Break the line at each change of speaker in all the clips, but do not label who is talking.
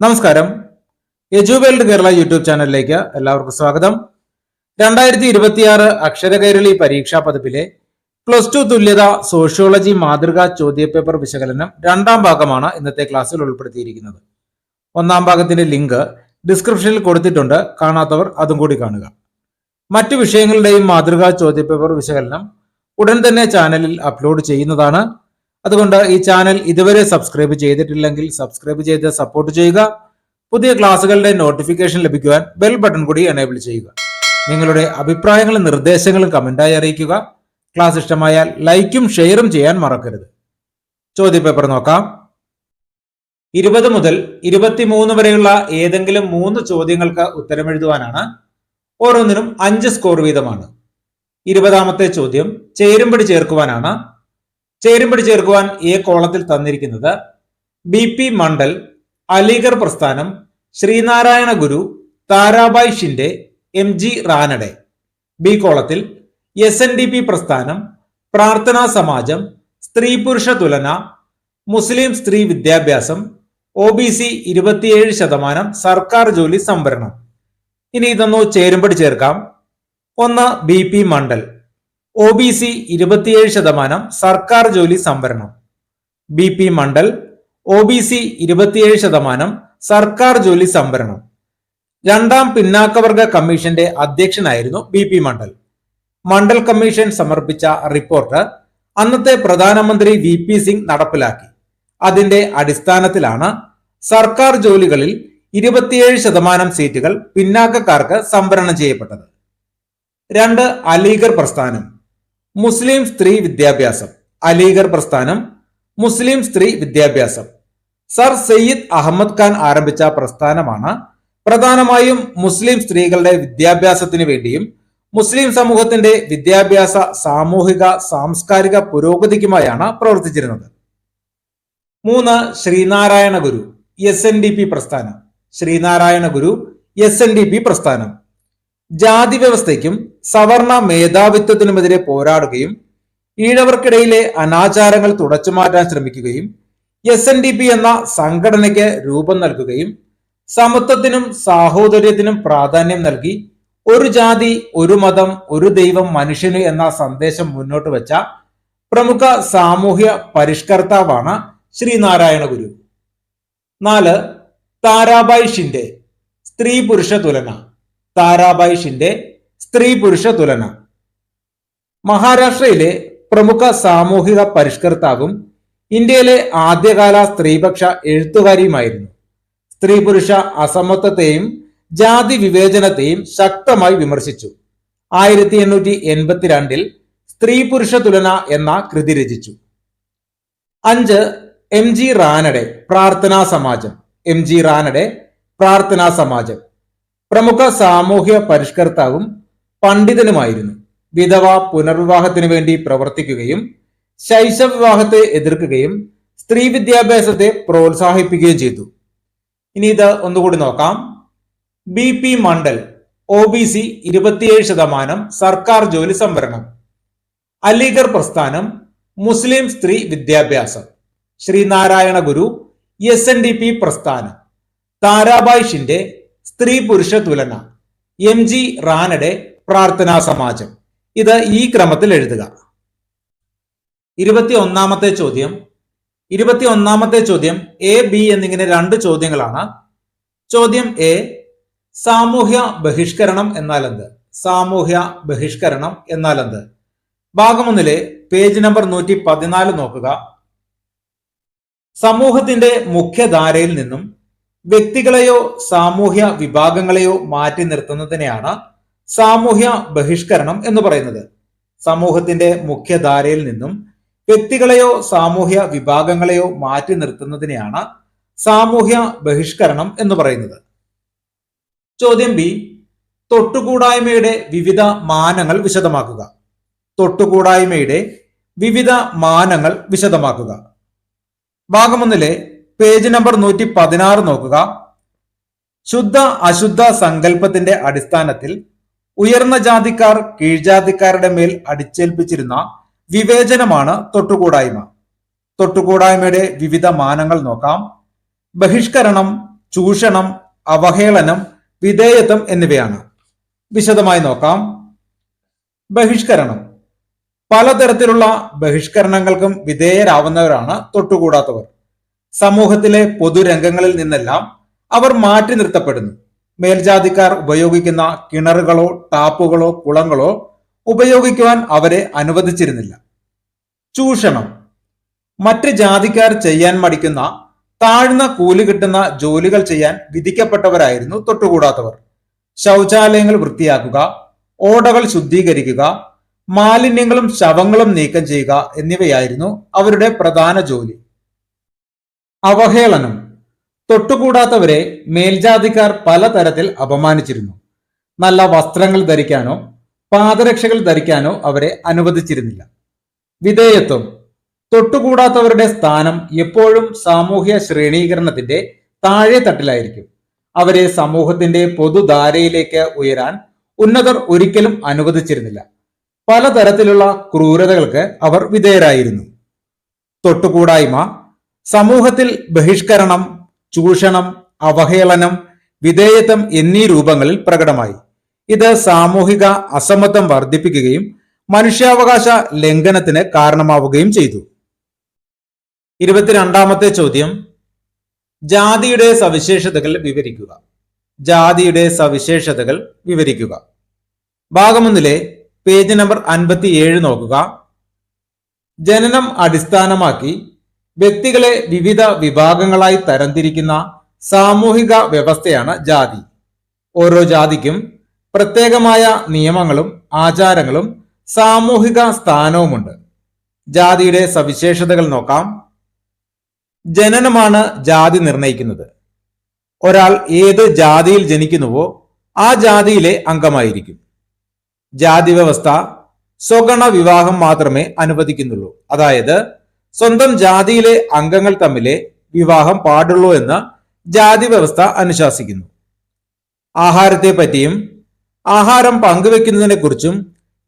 നമസ്കാരം. എജുവേൾഡ് കേരള യൂട്യൂബ് ചാനലിലേക്ക് എല്ലാവർക്കും സ്വാഗതം. 2026 അക്ഷരകൈരളി പരീക്ഷാ പതിപ്പിലെ +2 തുല്യത സോഷ്യോളജി മാതൃകാ ചോദ്യപേപ്പർ വിശകലനം രണ്ടാം ഭാഗമാണ് ഇന്നത്തെ ക്ലാസ്സിൽ ഉൾപ്പെടുത്തിയിരിക്കുന്നത്. ഒന്നാം ഭാഗത്തിന്റെ ലിങ്ക് ഡിസ്ക്രിപ്ഷനിൽ കൊടുത്തിട്ടുണ്ട്. കാണാത്തവർ അതും കൂടി കാണുക. മറ്റു വിഷയങ്ങളുടെയും മാതൃകാ ചോദ്യപേപ്പർ വിശകലനം ഉടൻ തന്നെ ചാനലിൽ അപ്ലോഡ് ചെയ്യുന്നതാണ്. അതുകൊണ്ട് ഈ ചാനൽ ഇതുവരെ സബ്സ്ക്രൈബ് ചെയ്തിട്ടില്ലെങ്കിൽ സബ്സ്ക്രൈബ് ചെയ്ത് സപ്പോർട്ട് ചെയ്യുക. പുതിയ ക്ലാസ്സുകളുടെ നോട്ടിഫിക്കേഷൻ ലഭിക്കുവാൻ ബെൽ ബട്ടൺ കൂടി എനേബിൾ ചെയ്യുക. നിങ്ങളുടെ അഭിപ്രായങ്ങളും നിർദ്ദേശങ്ങളും കമന്റായി അറിയിക്കുക. ക്ലാസ് ഇഷ്ടമായാൽ ലൈക്കും ഷെയറും ചെയ്യാൻ മറക്കരുത്. ചോദ്യപേപ്പർ നോക്കാം. 20 മുതൽ 23 വരെയുള്ള ഏതെങ്കിലും 3 ചോദ്യങ്ങൾക്ക് ഉത്തരമെഴുതുവാനാണ്. ഓരോന്നിനും 5 സ്കോർ വീതമാണ്. 20ാമത്തെ ചോദ്യം ചേരുംപടി ചേർക്കുവാനാണ്. ചേരുംപടി ചേർക്കുവാൻ എ കോളത്തിൽ തന്നിരിക്കുന്നത് BP മണ്ഡൽ, അലിഗർ പ്രസ്ഥാനം, ശ്രീനാരായണ ഗുരു, താരാബായ് ഷിൻഡെ, MG റാനഡെ. ബി കോളത്തിൽ SNDP പ്രസ്ഥാനം, പ്രാർത്ഥനാ സമാജം, സ്ത്രീ പുരുഷ തുലന, മുസ്ലിം സ്ത്രീ വിദ്യാഭ്യാസം, OBC 27%, സർക്കാർ ജോലി സംവരണം. ഇനി ഇതൊന്നു ചേരുംപടി ചേർക്കാം. 1 BP മണ്ഡൽ, OBC 27%, സർക്കാർ ജോലി സംവരണം. BP മണ്ഡൽ, OBC 27%, സർക്കാർ ജോലി സംവരണം. രണ്ടാം പിന്നാക്കവർഗ കമ്മീഷന്റെ അധ്യക്ഷനായിരുന്നു BP മണ്ഡൽ. മണ്ഡൽ കമ്മീഷൻ സമർപ്പിച്ച റിപ്പോർട്ട് അന്നത്തെ പ്രധാനമന്ത്രി VP സിംഗ് നടപ്പിലാക്കി. അതിന്റെ അടിസ്ഥാനത്തിലാണ് സർക്കാർ ജോലികളിൽ 27% സീറ്റുകൾ പിന്നാക്കക്കാർക്ക് സംവരണം ചെയ്യപ്പെട്ടത്. 2 അലിഗർ പ്രസ്ഥാനം, മുസ്ലിം സ്ത്രീ വിദ്യാഭ്യാസം. അലിഗർ പ്രസ്ഥാനം, മുസ്ലിം സ്ത്രീ വിദ്യാഭ്യാസം. സർ സയ്യിദ് അഹമ്മദ് ഖാൻ ആരംഭിച്ച പ്രസ്ഥാനമാണ്. പ്രധാനമായും മുസ്ലിം സ്ത്രീകളുടെ വിദ്യാഭ്യാസത്തിന് വേണ്ടിയും മുസ്ലിം സമൂഹത്തിന്റെ വിദ്യാഭ്യാസ, സാമൂഹിക, സാംസ്കാരിക പുരോഗതിക്കുമായാണ് പ്രവർത്തിച്ചിരുന്നത്. 3 ശ്രീനാരായണ ഗുരു, SNDP പ്രസ്ഥാനം. ശ്രീനാരായണ ഗുരു, SNDP പ്രസ്ഥാനം ജാതി വ്യവസ്ഥയ്ക്കും സവർണ മേധാവിത്വത്തിനുമെതിരെ പോരാടുകയും ഈഴവർക്കിടയിലെ അനാചാരങ്ങൾ തുടച്ചുമാറ്റാൻ ശ്രമിക്കുകയും SNDP എന്ന സംഘടനയ്ക്ക് രൂപം നൽകുകയും സമത്വത്തിനും സാഹോദര്യത്തിനും പ്രാധാന്യം നൽകി ഒരു ജാതി, ഒരു മതം, ഒരു ദൈവം മനുഷ്യന് എന്ന സന്ദേശം മുന്നോട്ട് വെച്ച പ്രമുഖ സാമൂഹ്യ പരിഷ്കർത്താവാണ് ശ്രീനാരായണ ഗുരു. 4 താരാബായ് ഷിൻഡെ, സ്ത്രീ പുരുഷ തുലന. താരാബായ് ഷിൻഡെ, സ്ത്രീ പുരുഷ തുലന. മഹാരാഷ്ട്രയിലെ പ്രമുഖ സാമൂഹിക പരിഷ്കർത്താവും ഇന്ത്യയിലെ ആദ്യകാല സ്ത്രീപക്ഷ എഴുത്തുകാരിയുമായിരുന്നു. സ്ത്രീ പുരുഷ അസമത്വത്തെയും ജാതി വിവേചനത്തെയും ശക്തമായി വിമർശിച്ചു. 1882 സ്ത്രീ പുരുഷ തുലന എന്ന കൃതി രചിച്ചു. 5 MG റാനഡെ, പ്രാർത്ഥനാ സമാജം. MG റാനഡെ, പ്രാർത്ഥനാ സമാജം പ്രമുഖ സാമൂഹ്യ പരിഷ്കർത്താവും പണ്ഡിതനുമായിരുന്നു. വിധവ പുനർവിവാഹത്തിനു വേണ്ടി പ്രവർത്തിക്കുകയും ശൈശവ വിവാഹത്തെ എതിർക്കുകയും സ്ത്രീ വിദ്യാഭ്യാസത്തെ പ്രോത്സാഹിപ്പിക്കുകയും ചെയ്തു. ഇനി ഇത് ഒന്നുകൂടി നോക്കാം. BP മണ്ഡൽ, OBC 27%, സർക്കാർ ജോലി സംവരണം. അലിഗർ പ്രസ്ഥാനം, മുസ്ലിം സ്ത്രീ വിദ്യാഭ്യാസം. ശ്രീനാരായണ ഗുരു, SNDP പ്രസ്ഥാനം. താരാബായ് ഷിൻഡെ, സ്ത്രീ പുരുഷ തുലന. MG റാനഡെ, പ്രാർത്ഥനാ സമാജം. ഇത് ഈ ക്രമത്തിൽ എഴുതുക. 21ാമത്തെ ചോദ്യം. 21ാമത്തെ ചോദ്യം A, B എന്നിങ്ങനെ 2 ചോദ്യങ്ങളാണ്. ചോദ്യം A, സാമൂഹ്യ ബഹിഷ്കരണം എന്നാൽ എന്ത്? സാമൂഹ്യ ബഹിഷ്കരണം എന്നാൽ എന്ത്? ഭാഗം 1 പേജ് നമ്പർ 114 നോക്കുക. സമൂഹത്തിന്റെ മുഖ്യധാരയിൽ നിന്നും വ്യക്തികളെയോ സാമൂഹ്യ വിഭാഗങ്ങളെയോ മാറ്റി നിർത്തുന്നതിനെയാണ് സാമൂഹ്യ ബഹിഷ്കരണം എന്ന് പറയുന്നത്. സമൂഹത്തിന്റെ മുഖ്യധാരയിൽ നിന്നും വ്യക്തികളെയോ സാമൂഹ്യ വിഭാഗങ്ങളെയോ മാറ്റി നിർത്തുന്നതിനെയാണ് സാമൂഹ്യ ബഹിഷ്കരണം എന്ന് പറയുന്നത്. ചോദ്യം B, തൊട്ടുകൂടായ്മയുടെ വിവിധ മാനങ്ങൾ വിശദമാക്കുക. തൊട്ടുകൂടായ്മയുടെ വിവിധ മാനങ്ങൾ വിശദമാക്കുക. ഭാഗം 1 പേജ് നമ്പർ 116 നോക്കുക. ശുദ്ധ അശുദ്ധ സങ്കല്പത്തിന്റെ അടിസ്ഥാനത്തിൽ ഉയർന്ന ജാതിക്കാർ കീഴ്ജാതിക്കാരുടെ മേൽ അടിച്ചേൽപ്പിച്ചിരുന്ന വിവേചനമാണ് തൊട്ടുകൂടായ്മ. തൊട്ടുകൂടായ്മയുടെ വിവിധ മാനങ്ങൾ നോക്കാം. ബഹിഷ്കരണം, ചൂഷണം, അവഹേളനം, വിധേയത്വം എന്നിവയാണ്. വിശദമായി നോക്കാം. ബഹിഷ്കരണം. പലതരത്തിലുള്ള ബഹിഷ്കരണങ്ങൾക്കും വിധേയരാവുന്നവരാണ് തൊട്ടുകൂടാത്തവർ. സമൂഹത്തിലെ പൊതുരംഗങ്ങളിൽ നിന്നെല്ലാം അവർ മാറ്റി നിർത്തപ്പെടുന്നു. മേൽജാതിക്കാർ ഉപയോഗിക്കുന്ന കിണറുകളോ ടാപ്പുകളോ കുളങ്ങളോ ഉപയോഗിക്കുവാൻ അവരെ അനുവദിച്ചിരുന്നില്ല. ചൂഷണം. മറ്റ് ജാതിക്കാർ ചെയ്യാൻ മടിക്കുന്ന താഴ്ന്ന കൂലി കിട്ടുന്ന ജോലികൾ ചെയ്യാൻ വിധിക്കപ്പെട്ടവരായിരുന്നു തൊട്ടുകൂടാത്തവർ. ശൗചാലയങ്ങൾ വൃത്തിയാക്കുക, ഓടകൾ ശുദ്ധീകരിക്കുക, മാലിന്യങ്ങളും ശവങ്ങളും നീക്കം ചെയ്യുക എന്നിവയായിരുന്നു അവരുടെ പ്രധാന ജോലി. അവഹേളനം. തൊട്ടുകൂടാത്തവരെ മേൽജാതിക്കാർ പലതരത്തിൽ അപമാനിച്ചിരുന്നു. നല്ല വസ്ത്രങ്ങൾ ധരിക്കാനോ പാദരക്ഷകൾ ധരിക്കാനോ അവരെ അനുവദിച്ചിരുന്നില്ല. വിധേയത്വം. തൊട്ടുകൂടാത്തവരുടെ സ്ഥാനം എപ്പോഴും സാമൂഹ്യ ശ്രേണീകരണത്തിന്റെ താഴെ തട്ടിലായിരിക്കും. അവരെ സമൂഹത്തിന്റെ പൊതുധാരയിലേക്ക് ഉയരാൻ ഉന്നതർ ഒരിക്കലും അനുവദിച്ചിരുന്നില്ല. പലതരത്തിലുള്ള ക്രൂരതകൾക്ക് അവർ വിധേയരായിരുന്നു. തൊട്ടുകൂടായ്മ സമൂഹത്തിൽ ബഹിഷ്കരണം, ചൂഷണം, അവഹേളനം, വിധേയത്വം എന്നീ രൂപങ്ങളിൽ പ്രകടമായി. ഇത് സാമൂഹിക അസമത്വം വർദ്ധിപ്പിക്കുകയും മനുഷ്യാവകാശ ലംഘനത്തിന് കാരണമാവുകയും ചെയ്തു. 22ാമത്തെ ചോദ്യം, ജാതിയുടെ സവിശേഷതകൾ വിവരിക്കുക. ജാതിയുടെ സവിശേഷതകൾ വിവരിക്കുക. ഭാഗം 1 പേജ് നമ്പർ 57 നോക്കുക. ജനനം അടിസ്ഥാനമാക്കി വ്യക്തികളെ വിവിധ വിഭാഗങ്ങളായി തരംതിരിക്കുന്ന സാമൂഹിക വ്യവസ്ഥയാണ് ജാതി. ഓരോ ജാതിക്കും പ്രത്യേകമായ നിയമങ്ങളും ആചാരങ്ങളും സാമൂഹിക സ്ഥാനവുമുണ്ട്. ജാതിയുടെ സവിശേഷതകൾ നോക്കാം. ജനനമാണ് ജാതി നിർണയിക്കുന്നത്. ഒരാൾ ഏത് ജാതിയിൽ ജനിക്കുന്നുവോ ആ ജാതിയിലെ അംഗമായിരിക്കും. ജാതി വ്യവസ്ഥ സ്വഗണ വിവാഹം മാത്രമേ അനുവദിക്കുന്നുള്ളൂ. അതായത് സ്വന്തം ജാതിയിലെ അംഗങ്ങൾ തമ്മിലെ വിവാഹം പാടുള്ളൂ എന്ന് ജാതി വ്യവസ്ഥ അനുശാസിക്കുന്നു. ആഹാരത്തെ പറ്റിയും ആഹാരം പങ്കുവെക്കുന്നതിനെ കുറിച്ചും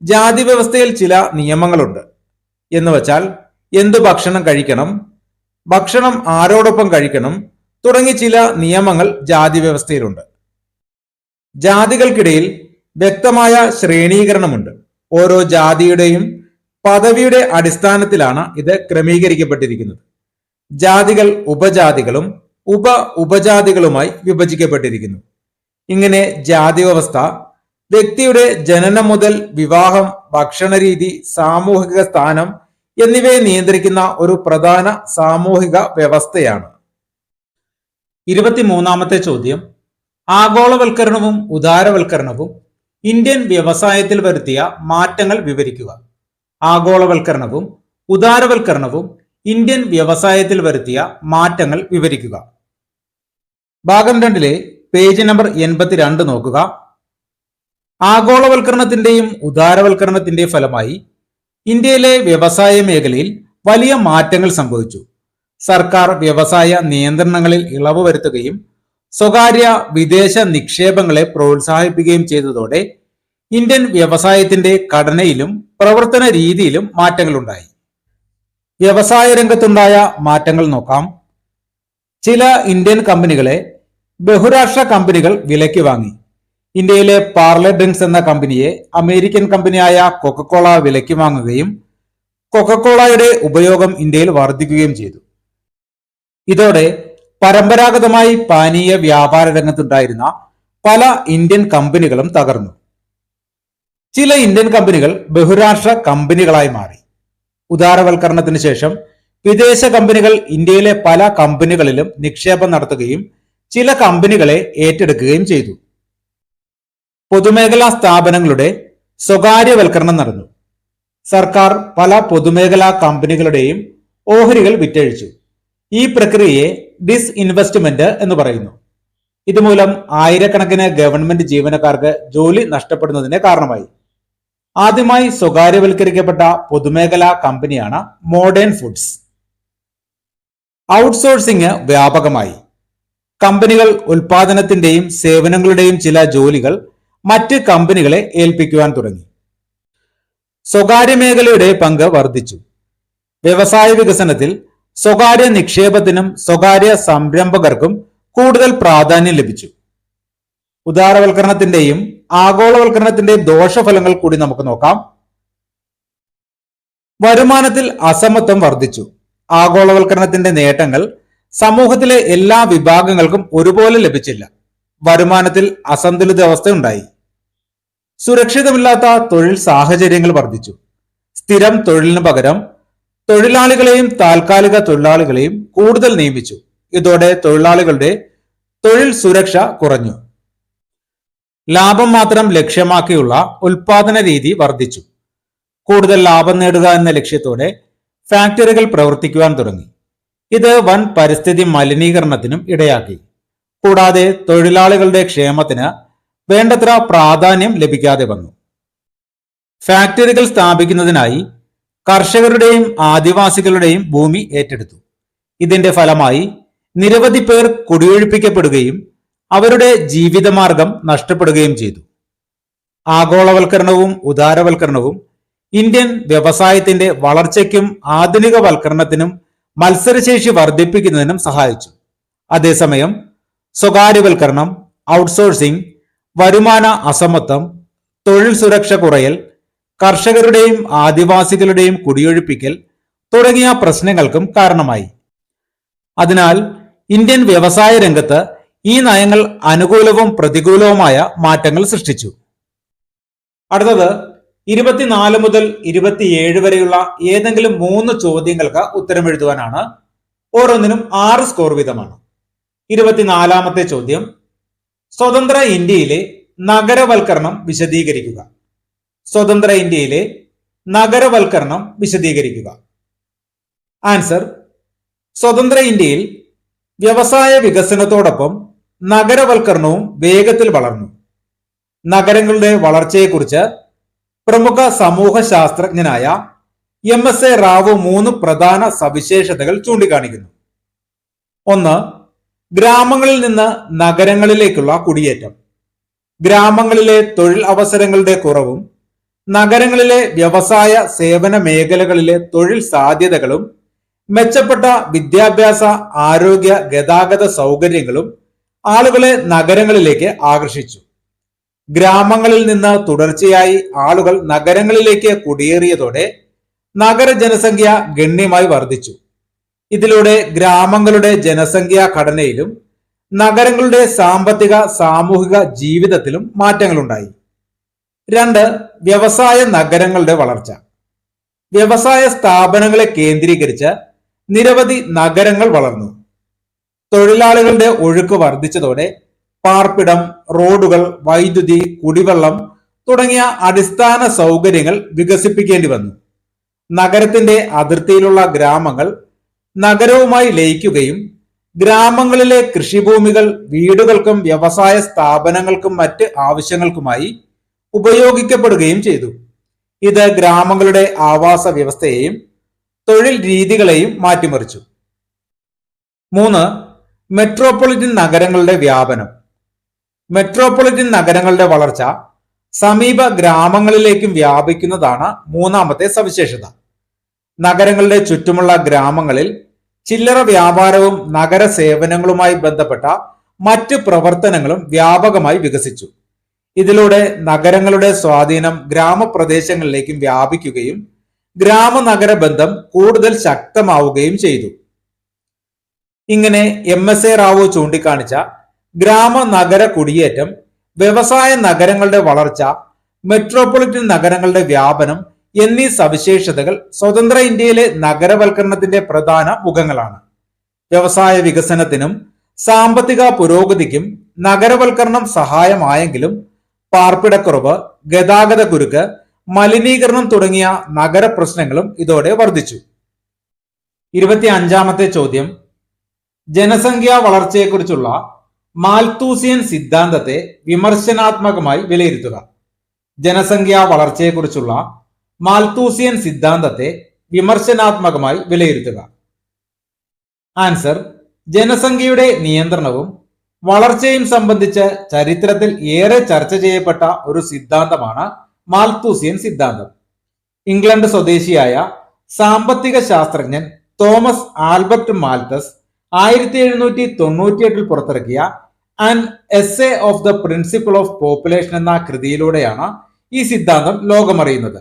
ജാതി വ്യവസ്ഥയിൽ ചില നിയമങ്ങളുണ്ട്. എന്ന് വച്ചാൽ എന്ത് ഭക്ഷണം കഴിക്കണം, ഭക്ഷണം ആരോടൊപ്പം കഴിക്കണം തുടങ്ങി ചില നിയമങ്ങൾ ജാതി വ്യവസ്ഥയിലുണ്ട്. ജാതികൾക്കിടയിൽ വ്യക്തമായ ശ്രേണീകരണമുണ്ട്. ഓരോ ജാതിയുടെയും പദവിയുടെ അടിസ്ഥാനത്തിലാണ് ഇത് ക്രമീകരിക്കപ്പെട്ടിരിക്കുന്നത്. ജാതികൾ ഉപജാതികളും ഉപജാതികളുമായി വിഭജിക്കപ്പെട്ടിരിക്കുന്നു. ഇങ്ങനെ ജാതി വ്യവസ്ഥ വ്യക്തിയുടെ ജനനം മുതൽ വിവാഹം, ഭക്ഷണരീതി, സാമൂഹിക സ്ഥാനം എന്നിവയെ നിയന്ത്രിക്കുന്ന ഒരു പ്രധാന സാമൂഹിക വ്യവസ്ഥയാണ്. 23ാമത്തെ ചോദ്യം, ആഗോളവൽക്കരണവും ഉദാരവൽക്കരണവും ഇന്ത്യൻ വ്യവസായത്തിൽ വരുത്തിയ മാറ്റങ്ങൾ വിവരിക്കുക. ആഗോളവൽക്കരണവും ഉദാരവൽക്കരണവും ഇന്ത്യൻ വ്യവസായത്തിൽ വരുത്തിയ മാറ്റങ്ങൾ വിവരിക്കുക. ഭാഗം 2 പേജ് നമ്പർ 82 നോക്കുക. ആഗോളവൽക്കരണത്തിന്റെയും ഉദാരവൽക്കരണത്തിന്റെയും ഫലമായി ഇന്ത്യയിലെ വ്യവസായ മേഖലയിൽ വലിയ മാറ്റങ്ങൾ സംഭവിച്ചു. സർക്കാർ വ്യവസായ നിയന്ത്രണങ്ങളിൽ ഇളവ് വരുത്തുകയും സ്വകാര്യ വിദേശ നിക്ഷേപങ്ങളെ പ്രോത്സാഹിപ്പിക്കുകയും ചെയ്തതോടെ ഇന്ത്യൻ വ്യവസായത്തിന്റെ ഘടനയിലും പ്രവർത്തന രീതിയിലും മാറ്റങ്ങളുണ്ടായി. വ്യവസായ രംഗത്തുണ്ടായ മാറ്റങ്ങൾ നോക്കാം. ചില ഇന്ത്യൻ കമ്പനികളെ ബഹുരാഷ്ട്ര കമ്പനികൾ വിലയ്ക്ക് വാങ്ങി. ഇന്ത്യയിലെ പാർലെ ഡ്രിങ്ക്സ് എന്ന കമ്പനിയെ അമേരിക്കൻ കമ്പനിയായ കൊക്കക്കോള വിലയ്ക്ക് വാങ്ങുകയും കൊക്കക്കോളയുടെ ഉപയോഗം ഇന്ത്യയിൽ വർദ്ധിക്കുകയും ചെയ്തു. ഇതോടെ പരമ്പരാഗതമായി പാനീയ വ്യാപാര രംഗത്തുണ്ടായിരുന്ന പല ഇന്ത്യൻ കമ്പനികളും തകർന്നു. ചില ഇന്ത്യൻ കമ്പനികൾ ബഹുരാഷ്ട്ര കമ്പനികളായി മാറി. ഉദാരവൽക്കരണത്തിന് ശേഷം വിദേശ കമ്പനികൾ ഇന്ത്യയിലെ പല കമ്പനികളിലും നിക്ഷേപം നടത്തുകയും ചില കമ്പനികളെ ഏറ്റെടുക്കുകയും ചെയ്തു. പൊതുമേഖലാ സ്ഥാപനങ്ങളുടെ സ്വകാര്യവൽക്കരണം നടന്നു. സർക്കാർ പല പൊതുമേഖലാ കമ്പനികളുടെയും ഓഹരികൾ വിറ്റഴിച്ചു. ഈ പ്രക്രിയയെ ഡിസ്ഇൻവെസ്റ്റ്മെന്റ് എന്ന് പറയുന്നു. ഇതുമൂലം ആയിരക്കണക്കിന് ഗവൺമെന്റ് ജീവനക്കാർക്ക് ജോലി നഷ്ടപ്പെടുന്നതിന് കാരണമായി. ആദ്യമായി സ്വകാര്യവൽക്കരിക്കപ്പെട്ട പൊതുമേഖലാ കമ്പനിയാണ് മോഡേൺ ഫുഡ്സ്. ഔട്ട്സോഴ്സിംഗ് വ്യാപകമായി. കമ്പനികൾ ഉൽപാദനത്തിന്റെയും സേവനങ്ങളുടെയും ചില ജോലികൾ മറ്റ് കമ്പനികളെ ഏൽപ്പിക്കുവാൻ തുടങ്ങി. സ്വകാര്യ മേഖലയുടെ പങ്ക് വർദ്ധിച്ചു. വ്യവസായ വികസനത്തിൽ സ്വകാര്യ നിക്ഷേപത്തിനും സ്വകാര്യ സംരംഭകർക്കും കൂടുതൽ പ്രാധാന്യം ലഭിച്ചു. ഉദാരവൽക്കരണത്തിന്റെയും ആഗോളവൽക്കരണത്തിന്റെയും ദോഷഫലങ്ങൾ കൂടി നമുക്ക് നോക്കാം. വരുമാനത്തിൽ അസമത്വം വർദ്ധിച്ചു. ആഗോളവൽക്കരണത്തിന്റെ നേട്ടങ്ങൾ സമൂഹത്തിലെ എല്ലാ വിഭാഗങ്ങൾക്കും ഒരുപോലെ ലഭിച്ചില്ല. വരുമാനത്തിൽ അസന്തുലിതാവസ്ഥ ഉണ്ടായി. സുരക്ഷിതമില്ലാത്ത തൊഴിൽ സാഹചര്യങ്ങൾ വർദ്ധിച്ചു. സ്ഥിരം തൊഴിലിന് പകരം തൊഴിലാളികളെയും താൽക്കാലിക തൊഴിലാളികളെയും കൂടുതൽ നിയമിച്ചു. ഇതോടെ തൊഴിലാളികളുടെ തൊഴിൽ സുരക്ഷ കുറഞ്ഞു. ലാഭം മാത്രം ലക്ഷ്യമാക്കിയുള്ള ഉൽപാദന രീതി വർദ്ധിച്ചു. കൂടുതൽ ലാഭം നേടുക എന്ന ലക്ഷ്യത്തോടെ ഫാക്ടറികൾ പ്രവർത്തിക്കുവാൻ തുടങ്ങി. ഇത് വൻ പരിസ്ഥിതി മലിനീകരണത്തിനും ഇടയാക്കി. കൂടാതെ തൊഴിലാളികളുടെ ക്ഷേമത്തിന് വേണ്ടത്ര പ്രാധാന്യം ലഭിക്കാതെ വന്നു. ഫാക്ടറികൾ സ്ഥാപിക്കുന്നതിനായി കർഷകരുടെയും ആദിവാസികളുടെയും ഭൂമി ഏറ്റെടുത്തു. ഇതിന്റെ ഫലമായി നിരവധി പേർ കുടിയൊഴിപ്പിക്കപ്പെടുകയും അവരുടെ ജീവിതമാർഗം നഷ്ടപ്പെടുകയും ചെയ്തു. ആഗോളവൽക്കരണവും ഉദാരവൽക്കരണവും ഇന്ത്യൻ വ്യവസായത്തിന്റെ വളർച്ചയ്ക്കും ആധുനികവൽക്കരണത്തിനും മത്സരശേഷി വർദ്ധിപ്പിക്കുന്നതിനും സഹായിച്ചു. അതേസമയം സ്വകാര്യവൽക്കരണം, ഔട്ട്സോഴ്സിംഗ്, വരുമാന അസമത്വം, തൊഴിൽ സുരക്ഷ കുറയൽ, കർഷകരുടെയും ആദിവാസികളുടെയും കുടിയൊഴിപ്പിക്കൽ തുടങ്ങിയ പ്രശ്നങ്ങൾക്കും കാരണമായി. അതിനാൽ ഇന്ത്യൻ വ്യവസായ രംഗത്ത് ഈ നയങ്ങൾ അനുകൂലവും പ്രതികൂലവുമായ മാറ്റങ്ങൾ സൃഷ്ടിച്ചു. അടുത്തത് 24 മുതൽ 27 വരെയുള്ള ഏതെങ്കിലും 3 ചോദ്യങ്ങൾക്ക് ഉത്തരം എഴുതുവാനാണ്. ഓരോന്നിനും 6 സ്കോർ വീതമാണ്. 24ാമത്തെ ചോദ്യം, സ്വതന്ത്ര ഇന്ത്യയിലെ നഗരവൽക്കരണം വിശദീകരിക്കുക. സ്വതന്ത്ര ഇന്ത്യയിലെ നഗരവൽക്കരണം വിശദീകരിക്കുക. ആൻസർ: സ്വതന്ത്ര ഇന്ത്യയിൽ വ്യവസായ വികസനത്തോടൊപ്പം നഗരവൽക്കരണവും വേഗത്തിൽ വളർന്നു. നഗരങ്ങളുടെ വളർച്ചയെക്കുറിച്ച് പ്രമുഖ സമൂഹ ശാസ്ത്രജ്ഞനായ MSA റാവു 3 പ്രധാന സവിശേഷതകൾ ചൂണ്ടിക്കാണിക്കുന്നു. 1. ഗ്രാമങ്ങളിൽ നിന്ന് നഗരങ്ങളിലേക്കുള്ള കുടിയേറ്റം. ഗ്രാമങ്ങളിലെ തൊഴിൽ അവസരങ്ങളുടെ കുറവും നഗരങ്ങളിലെ വ്യവസായ സേവന മേഖലകളിലെ തൊഴിൽ സാധ്യതകളും മെച്ചപ്പെട്ട വിദ്യാഭ്യാസ, ആരോഗ്യ, ഗതാഗത സൗകര്യങ്ങളും ആളുകളെ നഗരങ്ങളിലേക്ക് ആകർഷിച്ചു. ഗ്രാമങ്ങളിൽ നിന്ന് തുടർച്ചയായി ആളുകൾ നഗരങ്ങളിലേക്ക് കുടിയേറിയതോടെ നഗര ജനസംഖ്യ ഗണ്യമായി വർദ്ധിച്ചു. ഇതിലൂടെ ഗ്രാമങ്ങളുടെ ജനസംഖ്യാ ഘടനയിലും നഗരങ്ങളുടെ സാമ്പത്തിക, സാമൂഹിക ജീവിതത്തിലും മാറ്റങ്ങളുണ്ടായി. 2. വ്യവസായ നഗരങ്ങളുടെ വളർച്ച. വ്യവസായ സ്ഥാപനങ്ങളെ കേന്ദ്രീകരിച്ച് നിരവധി നഗരങ്ങൾ വളർന്നു. തൊഴിലാളികളുടെ ഒഴുക്ക് വർദ്ധിച്ചതോടെ പാർപ്പിടം, റോഡുകൾ, വൈദ്യുതി, കുടിവെള്ളം തുടങ്ങിയ അടിസ്ഥാന സൗകര്യങ്ങൾ വികസിപ്പിക്കേണ്ടി വന്നു. നഗരത്തിന്റെ അതിർത്തിയിലുള്ള ഗ്രാമങ്ങൾ നഗരവുമായി ലയിക്കുകയും ഗ്രാമങ്ങളിലെ കൃഷിഭൂമികൾ വീടുകൾക്കും വ്യവസായ സ്ഥാപനങ്ങൾക്കും മറ്റ് ആവശ്യങ്ങൾക്കുമായി ഉപയോഗിക്കപ്പെടുകയും ചെയ്തു. ഇത് ഗ്രാമങ്ങളുടെ ആവാസ വ്യവസ്ഥയെയും തൊഴിൽ രീതികളെയും മാറ്റിമറിച്ചു. 3. മെട്രോപൊളിറ്റൻ നഗരങ്ങളുടെ വ്യാപനം. മെട്രോപൊളിറ്റൻ നഗരങ്ങളുടെ വളർച്ച സമീപ ഗ്രാമങ്ങളിലേക്കും വ്യാപിക്കുന്നതാണ് 3ാമത്തെ സവിശേഷത. നഗരങ്ങളുടെ ചുറ്റുമുള്ള ഗ്രാമങ്ങളിൽ ചില്ലറ വ്യാപാരവും നഗര സേവനങ്ങളുമായി ബന്ധപ്പെട്ട മറ്റ് പ്രവർത്തനങ്ങളും വ്യാപകമായി വികസിച്ചു. ഇതിലൂടെ നഗരങ്ങളുടെ സ്വാധീനം ഗ്രാമപ്രദേശങ്ങളിലേക്കും വ്യാപിക്കുകയും ഗ്രാമനഗര ബന്ധം കൂടുതൽ ശക്തമാവുകയും ചെയ്തു. ഇങ്ങനെ MSA റാവു ചൂണ്ടിക്കാണിച്ച ഗ്രാമ-നഗര കുടിയേറ്റം, വ്യവസായ നഗരങ്ങളുടെ വളർച്ച, മെട്രോപൊളിറ്റൻ നഗരങ്ങളുടെ വ്യാപനം എന്നീ സവിശേഷതകൾ സ്വതന്ത്ര ഇന്ത്യയിലെ നഗരവൽക്കരണത്തിന്റെ പ്രധാന മുഖങ്ങളാണ്. വ്യവസായ വികസനത്തിനും സാമ്പത്തിക പുരോഗതിക്കും നഗരവൽക്കരണം സഹായമായെങ്കിലും പാർപ്പിടക്കുറവ്, ഗതാഗത കുരുക്ക്, മലിനീകരണം തുടങ്ങിയ നഗര പ്രശ്നങ്ങളും ഇതോടെ വർദ്ധിച്ചു. 25ാമത്തെ ചോദ്യം, ജനസംഖ്യാ വളർച്ചയെക്കുറിച്ചുള്ള മാൽത്തൂസിയൻ സിദ്ധാന്തത്തെ വിമർശനാത്മകമായി വിലയിരുത്തുക. ജനസംഖ്യാ വളർച്ചയെക്കുറിച്ചുള്ള മാൽത്തൂസിയൻ സിദ്ധാന്തത്തെ വിമർശനാത്മകമായി വിലയിരുത്തുക. ആൻസർ: ജനസംഖ്യയുടെ നിയന്ത്രണവും വളർച്ചയും സംബന്ധിച്ച് ചരിത്രത്തിൽ ഏറെ ചർച്ച ചെയ്യപ്പെട്ട ഒരു സിദ്ധാന്തമാണ് മാൽത്തൂസിയൻ സിദ്ധാന്തം. ഇംഗ്ലണ്ട് സ്വദേശിയായ സാമ്പത്തിക ശാസ്ത്രജ്ഞൻ തോമസ് ആൽബർട്ട് മാൽത്തസ് 1798 പുറത്തിറക്കിയ an essay of the principle of population എന്ന കൃതിയിലൂടെയാണ് ഈ സിദ്ധാന്തം ലോകമറിയുന്നത്.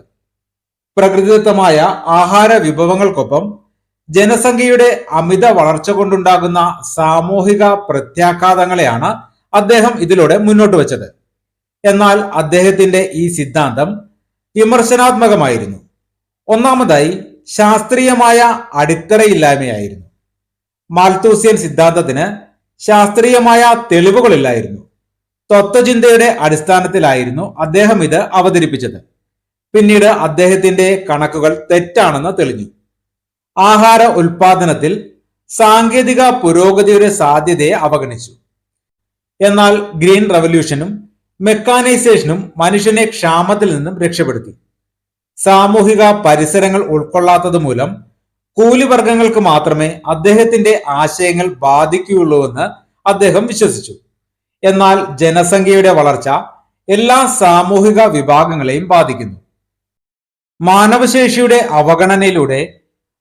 പ്രകൃതിദത്തമായ ആഹാര വിഭവങ്ങൾക്കൊപ്പം ജനസംഖ്യയുടെ അമിത വളർച്ച കൊണ്ടുണ്ടാകുന്ന സാമൂഹിക പ്രത്യാഘാതങ്ങളെയാണ് അദ്ദേഹം ഇതിലൂടെ മുന്നോട്ട് വച്ചത്. എന്നാൽ അദ്ദേഹത്തിന്റെ ഈ സിദ്ധാന്തം വിമർശനാത്മകമായിരുന്നു. ഒന്നാമതായി ശാസ്ത്രീയമായ അടിത്തറയില്ലായ്മയായിരുന്നു. മാൽത്തൂസിയൻ സിദ്ധാന്തത്തിന് ശാസ്ത്രീയമായ തെളിവുകളില്ലായിരുന്നു. തത്വചിന്തയുടെ അടിസ്ഥാനത്തിലായിരുന്നു അദ്ദേഹം ഇത് അവതരിപ്പിച്ചത്. പിന്നീട് അദ്ദേഹത്തിന്റെ കണക്കുകൾ തെറ്റാണെന്ന് തെളിഞ്ഞു. ആഹാര ഉൽപാദനത്തിൽ സാങ്കേതിക പുരോഗതിയുടെ സാധ്യതയെ അവഗണിച്ചു. എന്നാൽ ഗ്രീൻ റവല്യൂഷനും മെക്കാനൈസേഷനും മനുഷ്യനെ ക്ഷാമത്തിൽ നിന്നും രക്ഷപ്പെടുത്തി. സാമൂഹിക പരിസരങ്ങൾ ഉൾക്കൊള്ളാത്തത് മൂലം കൂലിവർഗങ്ങൾക്ക് മാത്രമേ അദ്ദേഹത്തിന്റെ ആശയങ്ങൾ ബാധിക്കുകയുള്ളൂവെന്ന് അദ്ദേഹം വിശ്വസിച്ചു. എന്നാൽ ജനസംഖ്യയുടെ വളർച്ച എല്ലാ സാമൂഹിക വിഭാഗങ്ങളെയും ബാധിക്കുന്നു. മാനവശേഷിയുടെ അവഗണനയിലൂടെ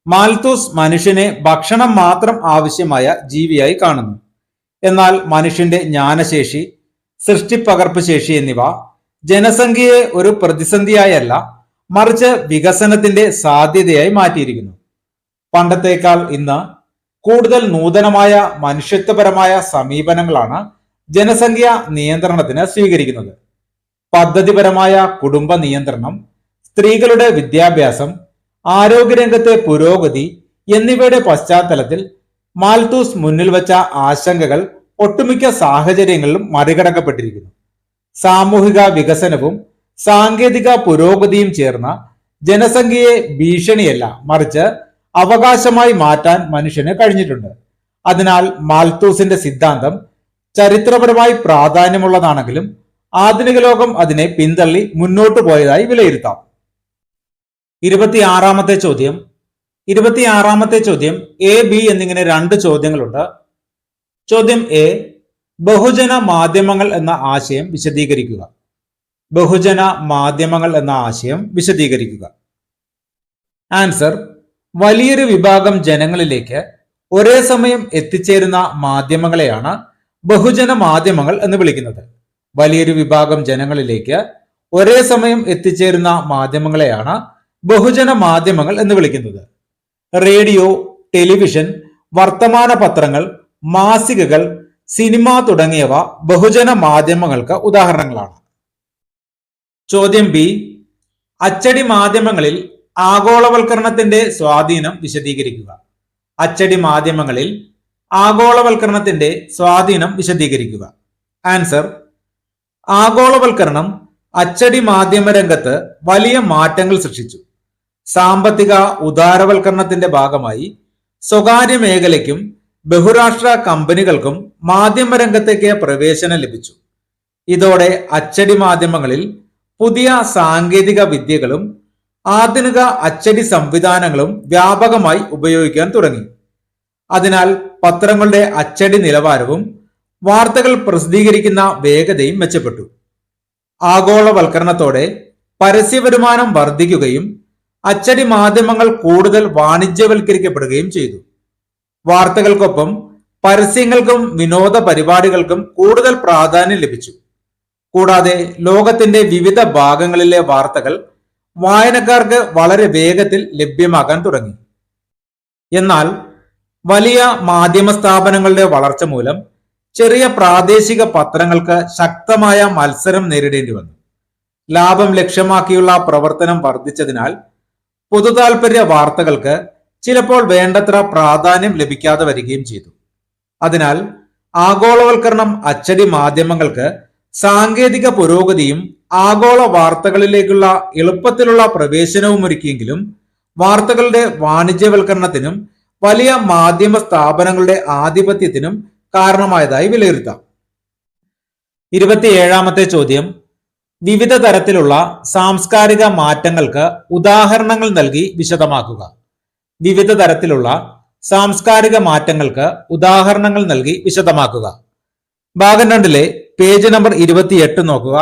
മാൽത്തൂസ് മനുഷ്യനെ ഭക്ഷണം മാത്രം ആവശ്യമായ ജീവിയായി കാണുന്നു. എന്നാൽ മനുഷ്യന്റെ ജ്ഞാനശേഷി, സൃഷ്ടിപ്പകർപ്പ് ശേഷി എന്നിവ ജനസംഖ്യയെ ഒരു പ്രതിസന്ധിയായല്ല, മറിച്ച് വികസനത്തിന്റെ സാധ്യതയായി മാറ്റിയിരിക്കുന്നു. പണ്ടത്തേക്കാൾ ഇന്ന് കൂടുതൽ നൂതനമായ മനുഷ്യത്വപരമായ സമീപനങ്ങളാണ് ജനസംഖ്യ നിയന്ത്രണത്തിന് സ്വീകരിക്കുന്നത്. പദ്ധതിപരമായ കുടുംബ നിയന്ത്രണം, സ്ത്രീകളുടെ വിദ്യാഭ്യാസം, ആരോഗ്യരംഗത്തെ പുരോഗതി എന്നിവയുടെ പശ്ചാത്തലത്തിൽ മാൽത്തൂസ് മുന്നിൽ വച്ച ആശങ്കകൾ ഒട്ടുമിക്ക സാഹചര്യങ്ങളിലും മറികടക്കപ്പെട്ടിരിക്കുന്നു. സാമൂഹിക വികസനവും സാങ്കേതിക പുരോഗതിയും ചേർന്ന ജനസംഖ്യയെ ഭീഷണിയല്ല, മറിച്ച് അവകാശമായി മാറ്റാൻ മനുഷ്യന് കഴിഞ്ഞിട്ടുണ്ട്. അതിനാൽ മാൽത്തൂസിന്റെ സിദ്ധാന്തം ചരിത്രപരമായി പ്രാധാന്യമുള്ളതാണെങ്കിലും ആധുനിക ലോകം അതിനെ പിന്തള്ളി മുന്നോട്ടു പോയതായി വിലയിരുത്താം. 26ാമത്തെ ചോദ്യം എ, ബി എന്നിങ്ങനെ രണ്ട് ചോദ്യങ്ങളുണ്ട്. ചോദ്യം എ, ബഹുജന മാധ്യമങ്ങൾ എന്ന ആശയം വിശദീകരിക്കുക. ബഹുജന മാധ്യമങ്ങൾ എന്ന ആശയം വിശദീകരിക്കുക. ആൻസർ: വലിയൊരു വിഭാഗം ജനങ്ങളിലേക്ക് ഒരേ സമയം എത്തിച്ചേരുന്ന മാധ്യമങ്ങളെയാണ് ബഹുജന മാധ്യമങ്ങൾ എന്ന് വിളിക്കുന്നത്. വലിയൊരു വിഭാഗം ജനങ്ങളിലേക്ക് ഒരേ സമയം എത്തിച്ചേരുന്ന മാധ്യമങ്ങളെയാണ് ബഹുജന മാധ്യമങ്ങൾ എന്ന് വിളിക്കുന്നത്. റേഡിയോ, ടെലിവിഷൻ, വർത്തമാന പത്രങ്ങൾ, മാസികകൾ, സിനിമ തുടങ്ങിയവ ബഹുജന മാധ്യമങ്ങൾക്ക് ഉദാഹരണങ്ങളാണ്. ചോദ്യം ബി, അച്ചടി മാധ്യമങ്ങളിൽ ആഗോളവൽക്കരണത്തിന്റെ സ്വാധീനം വിശദീകരിക്കുക. അച്ചടി മാധ്യമങ്ങളിൽ ആഗോളവൽക്കരണത്തിന്റെ സ്വാധീനം വിശദീകരിക്കുക. ആൻസർ: ആഗോളവൽക്കരണം അച്ചടി മാധ്യമ രംഗത്ത് വലിയ മാറ്റങ്ങൾ സൃഷ്ടിച്ചു. സാമ്പത്തിക ഉദാരവൽക്കരണത്തിന്റെ ഭാഗമായി സ്വകാര്യ മേഖലയ്ക്കും ബഹുരാഷ്ട്ര കമ്പനികൾക്കും മാധ്യമരംഗത്തേക്ക് പ്രവേശനം ലഭിച്ചു. ഇതോടെ അച്ചടി മാധ്യമങ്ങളിൽ പുതിയ സാങ്കേതിക വിദ്യകളും ആധുനിക അച്ചടി സംവിധാനങ്ങളും വ്യാപകമായി ഉപയോഗിക്കാൻ തുടങ്ങി. അതിനാൽ പത്രങ്ങളുടെ അച്ചടി നിലവാരവും വാർത്തകൾ പ്രസിദ്ധീകരിക്കുന്ന വേഗതയും മെച്ചപ്പെട്ടു. ആഗോളവൽക്കരണത്തോടെ പരസ്യവരുമാനം വർദ്ധിക്കുകയും അച്ചടി മാധ്യമങ്ങൾ കൂടുതൽ വാണിജ്യവൽക്കരിക്കപ്പെടുകയും ചെയ്തു. വാർത്തകൾക്കൊപ്പം പരസ്യങ്ങൾക്കും വിനോദ പരിപാടികൾക്കും കൂടുതൽ പ്രാധാന്യം ലഭിച്ചു. കൂടാതെ ലോകത്തിന്റെ വിവിധ ഭാഗങ്ങളിലെ വാർത്തകൾ വായനക്കാർക്ക് വളരെ വേഗത്തിൽ ലഭ്യമാക്കാൻ തുടങ്ങി. എന്നാൽ വലിയ മാധ്യമ സ്ഥാപനങ്ങളുടെ വളർച്ച മൂലം ചെറിയ പ്രാദേശിക പത്രങ്ങൾക്ക് ശക്തമായ മത്സരം നേരിടേണ്ടി വന്നു. ലാഭം ലക്ഷ്യമാക്കിയുള്ള പ്രവർത്തനം വർദ്ധിച്ചതിനാൽ പൊതുതാൽപര്യ വാർത്തകൾക്ക് ചിലപ്പോൾ വേണ്ടത്ര പ്രാധാന്യം ലഭിക്കാതെ വരികയും ചെയ്തു. അതിനാൽ ആഗോളവൽക്കരണം അച്ചടി മാധ്യമങ്ങൾക്ക് സാങ്കേതിക പുരോഗതിയും ആഗോള വാർത്തകളിലേക്കുള്ള എളുപ്പത്തിലുള്ള പ്രവേശനവും ഒരുക്കിയെങ്കിലും വാർത്തകളുടെ വാണിജ്യവൽക്കരണത്തിനും വലിയ മാധ്യമ സ്ഥാപനങ്ങളുടെ ആധിപത്യത്തിനും കാരണമായതായി വിലയിരുത്താം. 27ാമത്തെ ചോദ്യം, വിവിധ തരത്തിലുള്ള സാംസ്കാരിക മാറ്റങ്ങൾക്ക് ഉദാഹരണങ്ങൾ നൽകി വിശദമാക്കുക. വിവിധ തരത്തിലുള്ള സാംസ്കാരിക മാറ്റങ്ങൾക്ക് ഉദാഹരണങ്ങൾ നൽകി വിശദമാക്കുക. ഭാഗം 2 പേജ് നമ്പർ 28 നോക്കുക.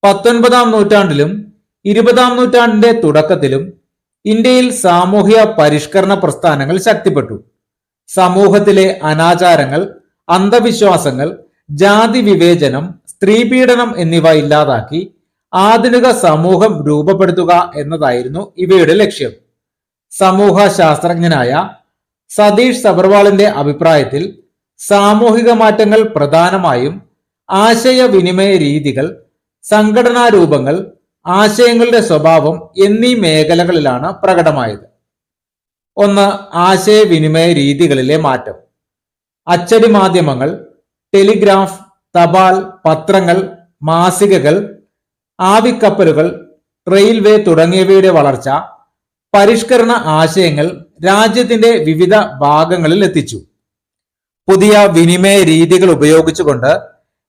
19ാം നൂറ്റാണ്ടിലും 20ാം നൂറ്റാണ്ടിന്റെ തുടക്കത്തിലും ഇന്ത്യയിൽ സാമൂഹ്യ പരിഷ്കരണ പ്രസ്ഥാനങ്ങൾ ശക്തിപ്പെട്ടു. സമൂഹത്തിലെ അനാചാരങ്ങൾ, അന്ധവിശ്വാസങ്ങൾ, ജാതി വിവേചനം, സ്ത്രീപീഡനം എന്നിവ ഇല്ലാതാക്കി ആധുനിക സമൂഹം രൂപപ്പെടുത്തുക എന്നതായിരുന്നു ഇവയുടെ ലക്ഷ്യം. സമൂഹ ശാസ്ത്രജ്ഞനായ സതീഷ് സബർവാളിന്റെ അഭിപ്രായത്തിൽ സാമൂഹിക മാറ്റങ്ങൾ പ്രധാനമായും ആശയവിനിമയ രീതികൾ, സംഘടനാ രൂപങ്ങൾ, ആശയങ്ങളുടെ സ്വഭാവം എന്നീ മേഖലകളിലാണ് പ്രകടമായത്. ഒന്ന്, ആശയവിനിമയ രീതികളിലെ മാറ്റം. അച്ചടി മാധ്യമങ്ങൾ, ടെലിഗ്രാഫ്, തപാൽ, പത്രങ്ങൾ, മാസികകൾ, ആവിക്കപ്പലുകൾ, റെയിൽവേ തുടങ്ങിയവയുടെ വളർച്ച പരിഷ്കരണ ആശയങ്ങൾ രാജ്യത്തിന്റെ വിവിധ ഭാഗങ്ങളിൽ എത്തിച്ചു. പുതിയ വിനിമയ രീതികൾ ഉപയോഗിച്ചുകൊണ്ട്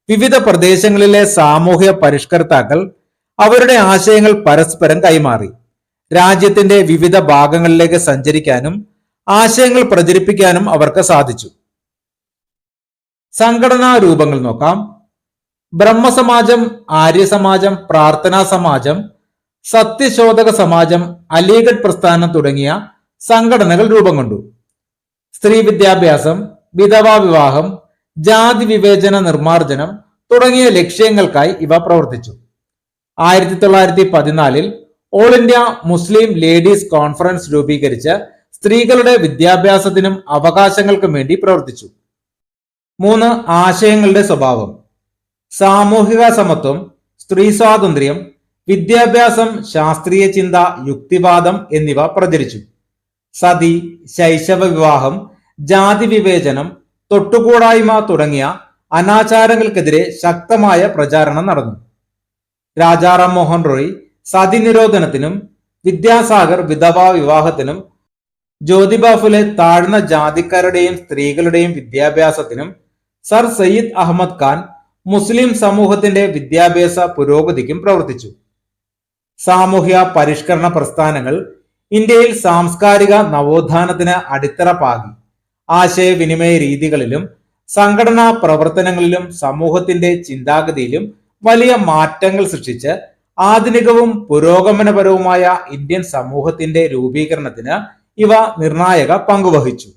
വിവിധ പ്രദേശങ്ങളിലെ സാമൂഹ്യ പരിഷ്കർത്താക്കൾ അവരുടെ ആശയങ്ങൾ പരസ്പരം കൈമാറി. രാജ്യത്തിന്റെ വിവിധ ഭാഗങ്ങളിലേക്ക് സഞ്ചരിക്കാനും ആശയങ്ങൾ പ്രചരിപ്പിക്കാനും അവർക്ക് സാധിച്ചു. സംഘടനാ രൂപങ്ങൾ നോക്കാം. ബ്രഹ്മസമാജം, ആര്യസമാജം, പ്രാർത്ഥനാ സമാജം, സത്യശോധക സമാജം, അലിഗഡ് പ്രസ്ഥാനം തുടങ്ങിയ സംഘടനകൾ രൂപം കൊണ്ടു. സ്ത്രീ വിദ്യാഭ്യാസം, വിധവാ വിവാഹം, ജാതി വിവേചന നിർമ്മാർജ്ജനം തുടങ്ങിയ ലക്ഷ്യങ്ങൾക്കായി ഇവ പ്രവർത്തിച്ചു. 1914 all India Muslim ladies conference രൂപീകരിച്ച് സ്ത്രീകളുടെ വിദ്യാഭ്യാസത്തിനും അവകാശങ്ങൾക്കും വേണ്ടി പ്രവർത്തിച്ചു. 3, ആശയങ്ങളുടെ സ്വഭാവം. സാമൂഹിക സമത്വം, സ്ത്രീ സ്വാതന്ത്ര്യം, വിദ്യാഭ്യാസം, ശാസ്ത്രീയ ചിന്ത, യുക്തിവാദം എന്നിവ പ്രചരിച്ചു. സതി, ശൈശവ വിവാഹം, ജാതി വിവേചനം, തൊട്ടുകൂടായ്മ തുടങ്ങിയ അനാചാരങ്ങൾക്കെതിരെ ശക്തമായ പ്രചാരണം നടന്നു. രാജാറാം മോഹൻ റോയ് സതി നിരോധനത്തിനും വിദ്യാസാഗർ വിധവാ വിവാഹത്തിനും ജ്യോതിബ ഫുലെ താഴ്ന്ന ജാതിക്കാരുടെയും സ്ത്രീകളുടെയും വിദ്യാഭ്യാസത്തിനും സർ സയ്യിദ് അഹമ്മദ് ഖാൻ മുസ്ലിം സമൂഹത്തിന്റെ വിദ്യാഭ്യാസ പുരോഗതിക്കും പ്രവർത്തിച്ചു. സാമൂഹ്യ പരിഷ്കരണ പ്രസ്ഥാനങ്ങൾ ഇന്ത്യയിൽ സാംസ്കാരിക നവോത്ഥാനത്തിന് അടിത്തറ പാകി. ആശയവിനിമയ രീതികളിലും സംഘടനാ പ്രവർത്തനങ്ങളിലും സമൂഹത്തിന്റെ ചിന്താഗതിയിലും വലിയ മാറ്റങ്ങൾ സൃഷ്ടിച്ച് ആധുനികവും പുരോഗമനപരവുമായ ഇന്ത്യൻ സമൂഹത്തിന്റെ രൂപീകരണത്തിന് ഇവ നിർണായക പങ്കുവഹിച്ചു.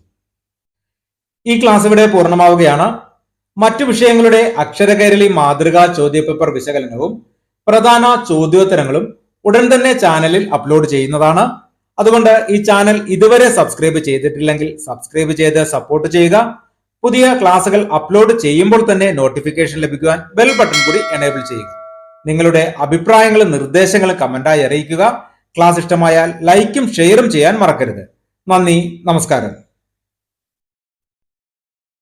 ഈ ക്ലാസ് ഇവിടെ പൂർണ്ണമാവുകയാണ്. മറ്റു വിഷയങ്ങളുടെ അക്ഷരകൈരളി മാതൃകാ ചോദ്യപേപ്പർ വിശകലനവും പ്രധാന ചോദ്യോത്തരങ്ങളും ഉടൻ തന്നെ ചാനലിൽ അപ്ലോഡ് ചെയ്യുന്നതാണ്. അതുകൊണ്ട് ഈ ചാനൽ ഇതുവരെ സബ്സ്ക്രൈബ് ചെയ്തിട്ടില്ലെങ്കിൽ സബ്സ്ക്രൈബ് ചെയ്ത് സപ്പോർട്ട് ചെയ്യുക. പുതിയ ക്ലാസുകൾ അപ്ലോഡ് ചെയ്യുമ്പോൾ തന്നെ നോട്ടിഫിക്കേഷൻ ലഭിക്കുവാൻ ബെൽ ബട്ടൺ കൂടി എനേബിൾ ചെയ്യുക. നിങ്ങളുടെ അഭിപ്രായങ്ങളും നിർദ്ദേശങ്ങളും കമന്റായി അറിയിക്കുക. ക്ലാസ് ഇഷ്ടമായാൽ ലൈക്കും ഷെയറും ചെയ്യാൻ മറക്കരുത്. നന്ദി, നമസ്കാരം.